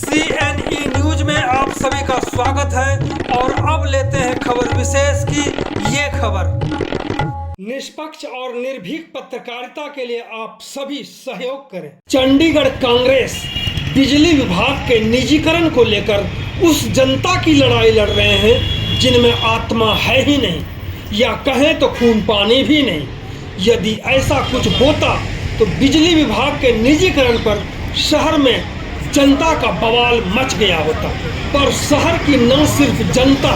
CNE news में आप सभी का स्वागत है और अब लेते हैं खबर विशेष की ये खबर। निष्पक्ष और निर्भीक पत्रकारिता के लिए आप सभी सहयोग करें। चंडीगढ़ कांग्रेस बिजली विभाग के निजीकरण को लेकर उस जनता की लड़ाई लड़ रहे हैं जिनमें आत्मा है ही नहीं, या कहें तो खून पानी भी नहीं। यदि ऐसा कुछ होता तो बिजली विभाग के निजीकरण पर शहर में जनता का बवाल मच गया होता। पर शहर की न सिर्फ जनता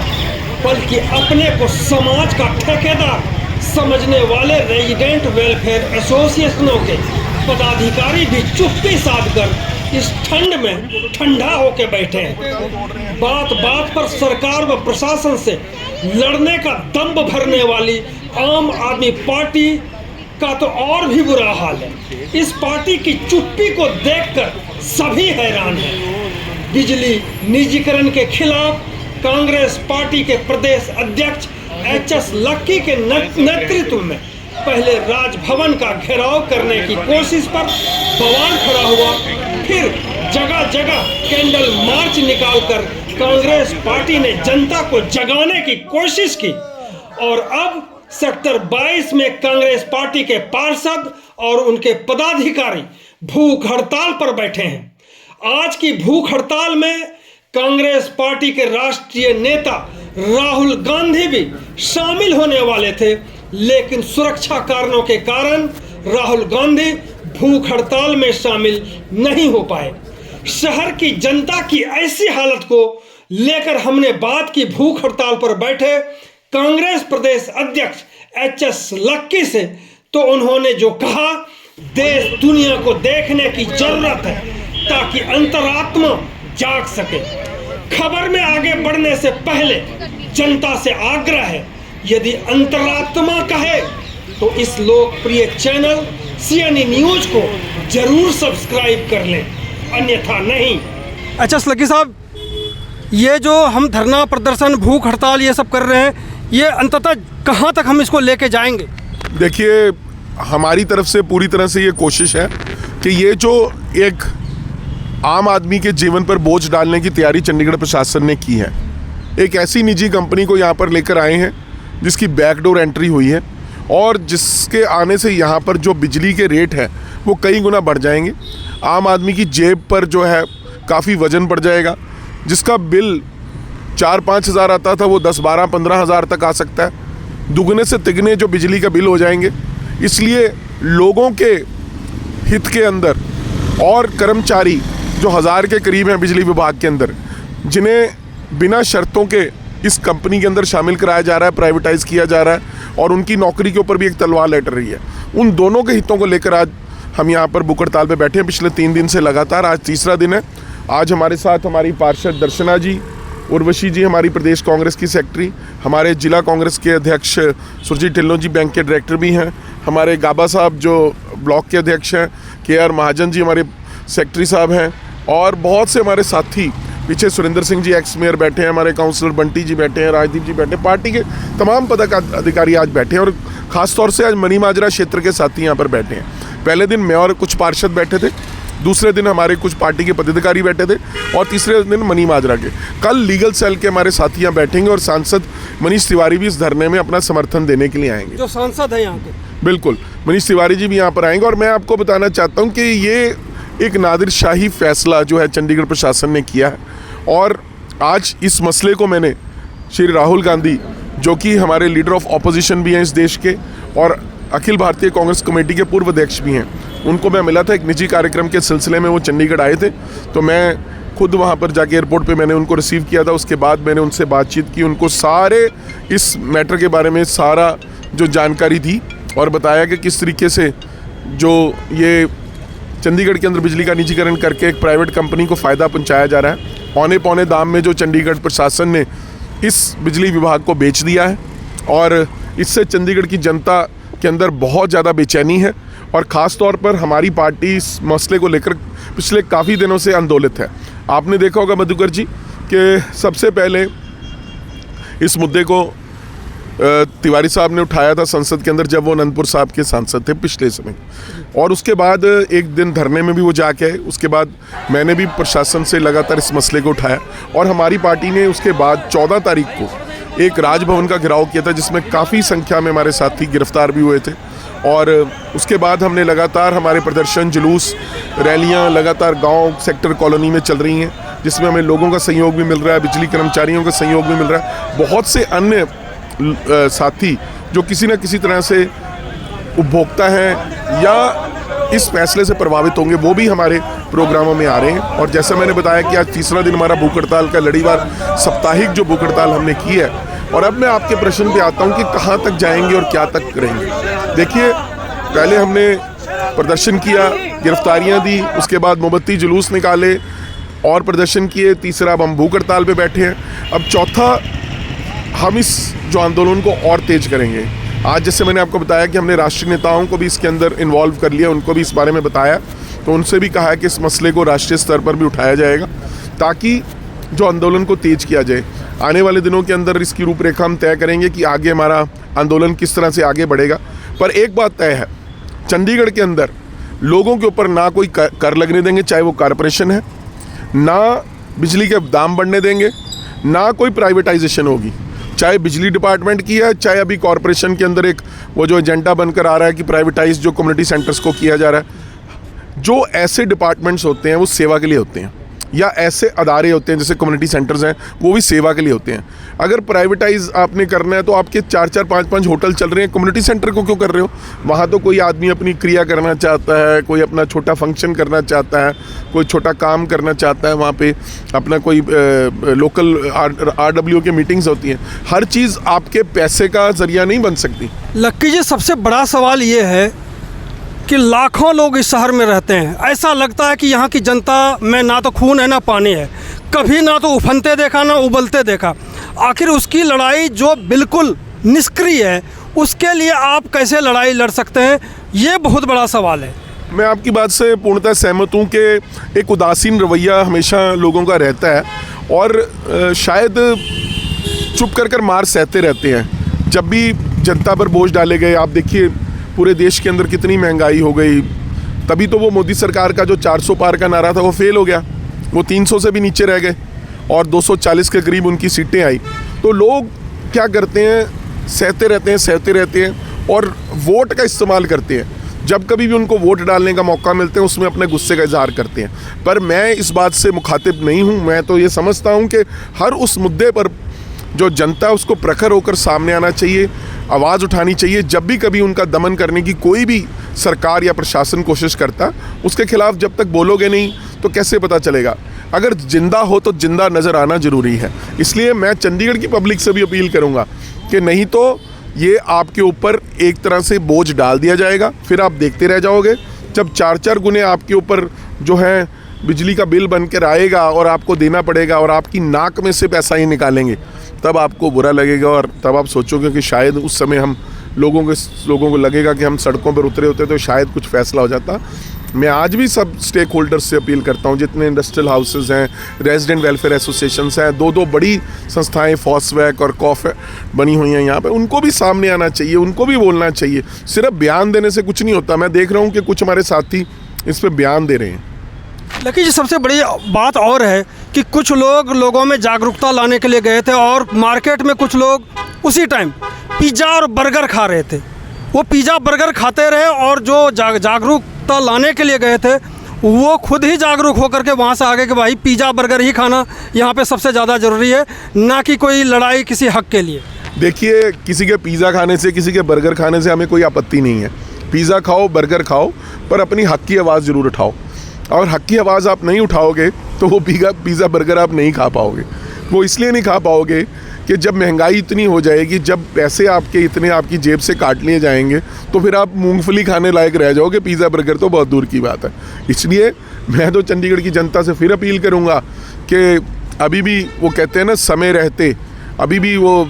बल्कि अपने को समाज का ठेकेदार समझने वाले रेजिडेंट वेलफेयर एसोसिएशनों के पदाधिकारी भी चुप्पी साधकर इस ठंड में ठंडा होकर बैठे हैं। बात बात पर सरकार व प्रशासन से लड़ने का दम्भ भरने वाली आम आदमी पार्टी का तो और भी बुरा हाल है। इस पार्टी की चुप्पी को देखकर सभी हैरान हैं। बिजली निजीकरण के खिलाफ कांग्रेस पार्टी के प्रदेश अध्यक्ष HS लक्की के नेतृत्व में पहले राजभवन का घेराव करने की कोशिश पर बवाल खड़ा हुआ, फिर जगह जगह कैंडल मार्च निकालकर कांग्रेस पार्टी ने जनता को जगाने की कोशिश की और अब सेक्टर 22 में कांग्रेस पार्टी के पार्षद और उनके पदाधिकारी भूख हड़ताल पर बैठे हैं। आज की भूख हड़ताल में कांग्रेस पार्टी के राष्ट्रीय नेता राहुल गांधी भी शामिल होने वाले थे, लेकिन सुरक्षा कारणों के कारण राहुल गांधी भूख हड़ताल में शामिल नहीं हो पाए। शहर की जनता की ऐसी हालत को लेकर हमने बात की भूख हड़ताल पर बैठे कांग्रेस प्रदेश अध्यक्ष HS लक्की से, तो उन्होंने जो कहा, देश दुनिया को देखने की जरूरत है ताकि अंतरात्मा जाग सके। खबर में आगे बढ़ने से पहले जनता से आग्रह है, यदि अंतरात्मा कहे तो इस लोकप्रिय चैनल CNE न्यूज को जरूर सब्सक्राइब कर लें, अन्यथा नहीं। HS लक्की साहब, ये जो हम धरना प्रदर्शन भूख हड़ताल ये सब कर रहे हैं, ये अंततः कहाँ तक हम इसको लेके जाएंगे? देखिए, हमारी तरफ से पूरी तरह से ये कोशिश है कि ये जो एक आम आदमी के जीवन पर बोझ डालने की तैयारी चंडीगढ़ प्रशासन ने की है, एक ऐसी निजी कंपनी को यहाँ पर लेकर आए हैं जिसकी बैकडोर एंट्री हुई है और जिसके आने से यहाँ पर जो बिजली के रेट है वो कई गुना बढ़ जाएंगे। आम आदमी की जेब पर जो है काफ़ी वजन पड़ जाएगा। जिसका बिल 4-5 हज़ार आता था वो 10-12-15 हज़ार तक आ सकता है। दुगने से तिगने जो बिजली का बिल हो जाएंगे। इसलिए लोगों के हित के अंदर और कर्मचारी जो 1000 के करीब हैं बिजली विभाग के अंदर, जिन्हें बिना शर्तों के इस कंपनी के अंदर शामिल कराया जा रहा है, प्राइवेटाइज़ किया जा रहा है और उनकी नौकरी के ऊपर भी एक तलवार लटक रही है, उन दोनों के हितों को लेकर आज हम यहाँ पर भूख हड़ताल पे बैठे हैं। पिछले 3 दिन से लगातार, आज तीसरा दिन है। आज हमारे साथ हमारी पार्षद दर्शना जी, उर्वशी जी हमारी प्रदेश कांग्रेस की सेक्रेटरी, हमारे जिला कांग्रेस के अध्यक्ष सुरजीत ढिल्लों जी बैंक के डायरेक्टर भी हैं, हमारे गाबा साहब जो ब्लॉक के अध्यक्ष हैं, KR महाजन जी हमारे सेक्रेटरी साहब हैं और बहुत से हमारे साथी, पीछे सुरेंद्र सिंह जी एक्स मेयर बैठे हैं, हमारे काउंसलर बंटी जी बैठे हैं, राजदीप जी बैठे हैं, पार्टी के तमाम पदाधिकारी आज बैठे हैं और ख़ासतौर से आज मनी माजरा क्षेत्र के साथी यहाँ पर बैठे हैं। पहले दिन मैं और कुछ पार्षद बैठे थे, दूसरे दिन हमारे कुछ पार्टी के पदाधिकारी बैठे थे और तीसरे दिन मनी माजरा के। कल लीगल सेल के हमारे साथी यहाँ बैठेंगे और सांसद मनीष तिवारी भी इस धरने में अपना समर्थन देने के लिए आएंगे। जो सांसद है यहाँ के, बिल्कुल मनीष तिवारी जी भी यहाँ पर आएंगे। और मैं आपको बताना चाहता हूँ कि ये एक नादिरशाही फैसला जो है चंडीगढ़ प्रशासन ने किया है और आज इस मसले को मैंने श्री राहुल गांधी, जो कि हमारे लीडर ऑफ ऑपोजिशन भी हैं इस देश के और अखिल भारतीय कांग्रेस कमेटी के पूर्व अध्यक्ष भी हैं, उनको मैं मिला था एक निजी कार्यक्रम के सिलसिले में। वो चंडीगढ़ आए थे तो मैं खुद वहाँ पर जाके एयरपोर्ट पे मैंने उनको रिसीव किया था। उसके बाद मैंने उनसे बातचीत की, उनको सारे इस मैटर के बारे में सारा जो जानकारी दी और बताया कि किस तरीके से जो ये चंडीगढ़ के अंदर बिजली का निजीकरण करके एक प्राइवेट कंपनी को फ़ायदा पहुँचाया जा रहा है। पौने दाम में जो चंडीगढ़ प्रशासन ने इस बिजली विभाग को बेच दिया है और इससे चंडीगढ़ की जनता के अंदर बहुत ज़्यादा बेचैनी है और ख़ास तौर पर हमारी पार्टी इस मसले को लेकर पिछले काफ़ी दिनों से आंदोलित है। आपने देखा होगा मधुकर जी कि सबसे पहले इस मुद्दे को तिवारी साहब ने उठाया था संसद के अंदर जब वो अनंतपुर साहब के सांसद थे पिछले समय, और उसके बाद एक दिन धरने में भी वो जाके आए। उसके बाद मैंने भी प्रशासन से लगातार इस मसले को उठाया और हमारी पार्टी ने उसके बाद 14 तारीख को एक राजभवन का घेराव किया था जिसमें काफ़ी संख्या में हमारे साथी गिरफ्तार भी हुए थे। और उसके बाद हमने लगातार हमारे प्रदर्शन, जुलूस, रैलियाँ लगातार गाँव, सेक्टर, कॉलोनी में चल रही हैं, जिसमें हमें लोगों का सहयोग भी मिल रहा है, बिजली कर्मचारियों का सहयोग भी मिल रहा है। बहुत से अन्य साथी जो किसी न किसी तरह से उपभोक्ता हैं या इस फैसले से प्रभावित होंगे, वो भी हमारे प्रोग्रामों में आ रहे हैं। और जैसा मैंने बताया कि आज तीसरा दिन हमारा भूख हड़ताल का लड़ीवार साप्ताहिक जो भूख हड़ताल हमने की है। और अब मैं आपके प्रश्न पे आता हूँ कि कहाँ तक जाएंगे और क्या तक करेंगे। देखिए, पहले हमने प्रदर्शन किया, गिरफ्तारियाँ दी, उसके बाद मोमबत्ती जुलूस निकाले और प्रदर्शन किए, तीसरा अब हम भूख हड़ताल पे बैठे हैं। अब चौथा, हम इस जो आंदोलन को और तेज करेंगे। आज जैसे मैंने आपको बताया कि हमने राष्ट्रीय नेताओं को भी इसके अंदर इन्वॉल्व कर लिया, उनको भी इस बारे में बताया, तो उनसे भी कहा है कि इस मसले को राष्ट्रीय स्तर पर भी उठाया जाएगा ताकि जो आंदोलन को तेज किया जाए। आने वाले दिनों के अंदर इसकी रूपरेखा हम तय करेंगे कि आगे हमारा आंदोलन किस तरह से आगे बढ़ेगा। पर एक बात तय है, चंडीगढ़ के अंदर लोगों के ऊपर ना कोई कर लगने देंगे, चाहे वो कॉरपोरेशन है, ना बिजली के दाम बढ़ने देंगे, ना कोई प्राइवेटाइजेशन होगी, चाहे बिजली डिपार्टमेंट की है, चाहे अभी कॉरपोरेशन के अंदर एक वो जो एजेंडा बनकर आ रहा है कि प्राइवेटाइज जो कम्युनिटी सेंटर्स को किया जा रहा है। जो ऐसे डिपार्टमेंट्स होते हैं वो सेवा के लिए होते हैं, या ऐसे अदारे होते हैं जैसे कम्युनिटी सेंटर्स हैं, वो भी सेवा के लिए होते हैं। अगर प्राइवेटाइज आपने करना है तो आपके 4-4, 5-5 होटल चल रहे हैं, कम्युनिटी सेंटर को क्यों कर रहे हो? वहाँ तो कोई आदमी अपनी क्रिया करना चाहता है, कोई अपना छोटा फंक्शन करना चाहता है, कोई छोटा काम करना चाहता है, वहाँ पे अपना कोई लोकल RW की मीटिंग्स होती हैं। हर चीज़ आपके पैसे का जरिया नहीं बन सकती। लक्की जी, सबसे बड़ा सवाल ये है कि लाखों लोग इस शहर में रहते हैं। ऐसा लगता है कि यहाँ की जनता में ना तो खून है ना पानी है, कभी ना तो उफनते देखा ना उबलते देखा। आखिर उसकी लड़ाई जो बिल्कुल निष्क्रिय है, उसके लिए आप कैसे लड़ाई लड़ सकते हैं? ये बहुत बड़ा सवाल है। मैं आपकी बात से पूर्णतः सहमत हूँ कि एक उदासीन रवैया हमेशा लोगों का रहता है और शायद चुप कर मार सहते रहते हैं। जब भी जनता पर बोझ डाले गए, आप देखिए पूरे देश के अंदर कितनी महंगाई हो गई, तभी तो वो मोदी सरकार का जो 400 पार का नारा था वो फेल हो गया, वो 300 से भी नीचे रह गए और 240 के करीब उनकी सीटें आई। तो लोग क्या करते हैं, सहते रहते हैं और वोट का इस्तेमाल करते हैं। जब कभी भी उनको वोट डालने का मौका मिलते हैं उसमें अपने गुस्से का इजहार करते हैं। पर मैं इस बात से मुखातिब नहीं हूँ। मैं तो ये समझता हूँ कि हर उस मुद्दे पर जो जनता है उसको प्रखर होकर सामने आना चाहिए, आवाज़ उठानी चाहिए। जब भी कभी उनका दमन करने की कोई भी सरकार या प्रशासन कोशिश करता, उसके खिलाफ जब तक बोलोगे नहीं तो कैसे पता चलेगा? अगर जिंदा हो तो जिंदा नज़र आना ज़रूरी है। इसलिए मैं चंडीगढ़ की पब्लिक से भी अपील करूँगा कि नहीं तो ये आपके ऊपर एक तरह से बोझ डाल दिया जाएगा, फिर आप देखते रह जाओगे। जब 4-4 गुने आपके ऊपर जो है बिजली का बिल बनकर आएगा और आपको देना पड़ेगा और आपकी नाक में से पैसा ही निकालेंगे, तब आपको बुरा लगेगा और तब आप सोचोगे कि शायद उस समय हम लोगों को लगेगा कि हम सड़कों पर उतरे होते तो शायद कुछ फैसला हो जाता। मैं आज भी सब स्टेक होल्डर्स से अपील करता हूँ, जितने इंडस्ट्रियल हाउसेज हैं, रेजिडेंट वेलफेयर एसोसिएशंस हैं, 2 बड़ी संस्थाएं फॉस्वैक और कॉफ बनी हुई हैं यहाँ पे, उनको भी सामने आना चाहिए, उनको भी बोलना चाहिए। सिर्फ बयान देने से कुछ नहीं होता। मैं देख रहा हूँ कि कुछ हमारे साथी इस पर बयान दे रहे हैं। लेकिन सबसे बड़ी बात और है कि कुछ लोगों में जागरूकता लाने के लिए गए थे और मार्केट में कुछ लोग उसी टाइम पिज़्ज़ा और बर्गर खा रहे थे। वो पिज़्ज़ा बर्गर खाते रहे और जो जागरूकता लाने के लिए गए थे वो खुद ही जागरूक होकर के वहाँ से आगे कि भाई पिज़्ज़ा बर्गर ही खाना यहाँ पे सबसे ज़्यादा ज़रूरी है, ना कि कोई लड़ाई किसी हक के लिए। देखिए, किसी के पिज़्ज़ा खाने से, किसी के बर्गर खाने से हमें कोई आपत्ति नहीं है। पिज़्ज़ा खाओ, बर्गर खाओ, पर अपनी हक की आवाज़ ज़रूर उठाओ। और हक की आवाज़ आप नहीं उठाओगे तो वो पिज़्ज़ा बर्गर आप नहीं खा पाओगे। वो इसलिए नहीं खा पाओगे कि जब महंगाई इतनी हो जाएगी, जब पैसे आपके इतने आपकी जेब से काट लिए जाएंगे, तो फिर आप मूंगफली खाने लायक रह जाओगे। पिज़्ज़ा बर्गर तो बहुत दूर की बात है। इसलिए मैं तो चंडीगढ़ की जनता से फिर अपील करूँगा कि अभी भी वो कहते हैं ना, समय रहते अभी भी वो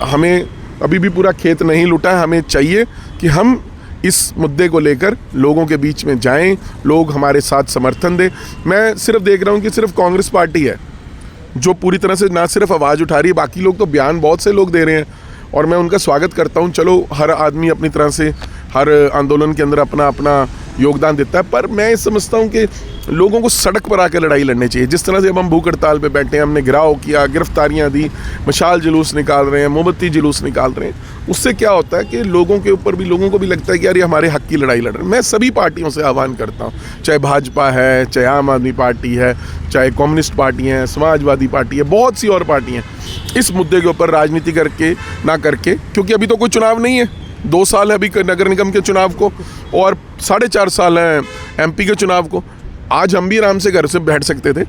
हमें अभी भी पूरा खेत नहीं लुटा है। हमें चाहिए कि हम इस मुद्दे को लेकर लोगों के बीच में जाएं, लोग हमारे साथ समर्थन दें। मैं सिर्फ देख रहा हूं कि सिर्फ कांग्रेस पार्टी है जो पूरी तरह से ना सिर्फ आवाज़ उठा रही है, बाकी लोग तो बयान बहुत से लोग दे रहे हैं और मैं उनका स्वागत करता हूँ। चलो, हर आदमी अपनी तरह से हर आंदोलन के अंदर अपना अपना योगदान देता है, पर मैं समझता हूँ कि लोगों को सड़क पर आकर लड़ाई लड़नी चाहिए। जिस तरह से अब हम भूख हड़ताल पे बैठे हैं, हमने घिराव किया, गिरफ्तारियां दी, मशाल जुलूस निकाल रहे हैं, मोमबत्ती जुलूस निकाल रहे हैं, उससे क्या होता है कि लोगों को भी लगता है कि यार ये हमारे हक की लड़ाई लड़ रहे हैं। मैं सभी पार्टियों से आह्वान करता हूँ, चाहे भाजपा है, चाहे आम आदमी पार्टी है, चाहे कम्युनिस्ट पार्टी है, समाजवादी पार्टी है, बहुत सी और पार्टी हैं, इस मुद्दे के ऊपर राजनीति करके ना करके, क्योंकि अभी तो कोई चुनाव नहीं है, 2 साल है अभी नगर निगम के चुनाव को और 4.5 साल हैं MP के चुनाव को। आज हम भी आराम से घर से बैठ सकते थे,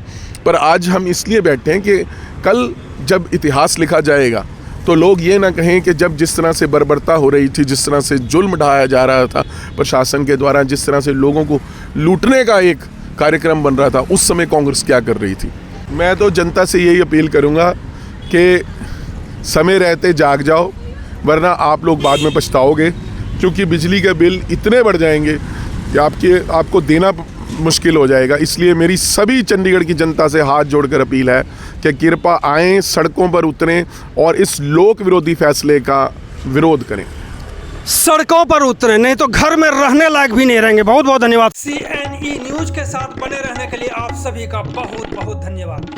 पर आज हम इसलिए बैठे हैं कि कल जब इतिहास लिखा जाएगा तो लोग ये ना कहें कि जब जिस तरह से बर्बरता हो रही थी, जिस तरह से जुल्म ढाया जा रहा था प्रशासन के द्वारा, जिस तरह से लोगों को लूटने का एक कार्यक्रम बन रहा था, उस समय कांग्रेस क्या कर रही थी। मैं तो जनता से यही अपील करूँगा कि समय रहते जाग जाओ, वरना आप लोग बाद में पछताओगे, क्योंकि बिजली के बिल इतने बढ़ जाएंगे कि आपको देना मुश्किल हो जाएगा। इसलिए मेरी सभी चंडीगढ़ की जनता से हाथ जोड़कर अपील है कि कृपया आएँ, सड़कों पर उतरें और इस लोक विरोधी फैसले का विरोध करें। सड़कों पर उतरे, नहीं तो घर में रहने लायक भी नहीं रहेंगे। बहुत बहुत धन्यवाद। CNE न्यूज के साथ बने रहने के लिए आप सभी का बहुत बहुत धन्यवाद।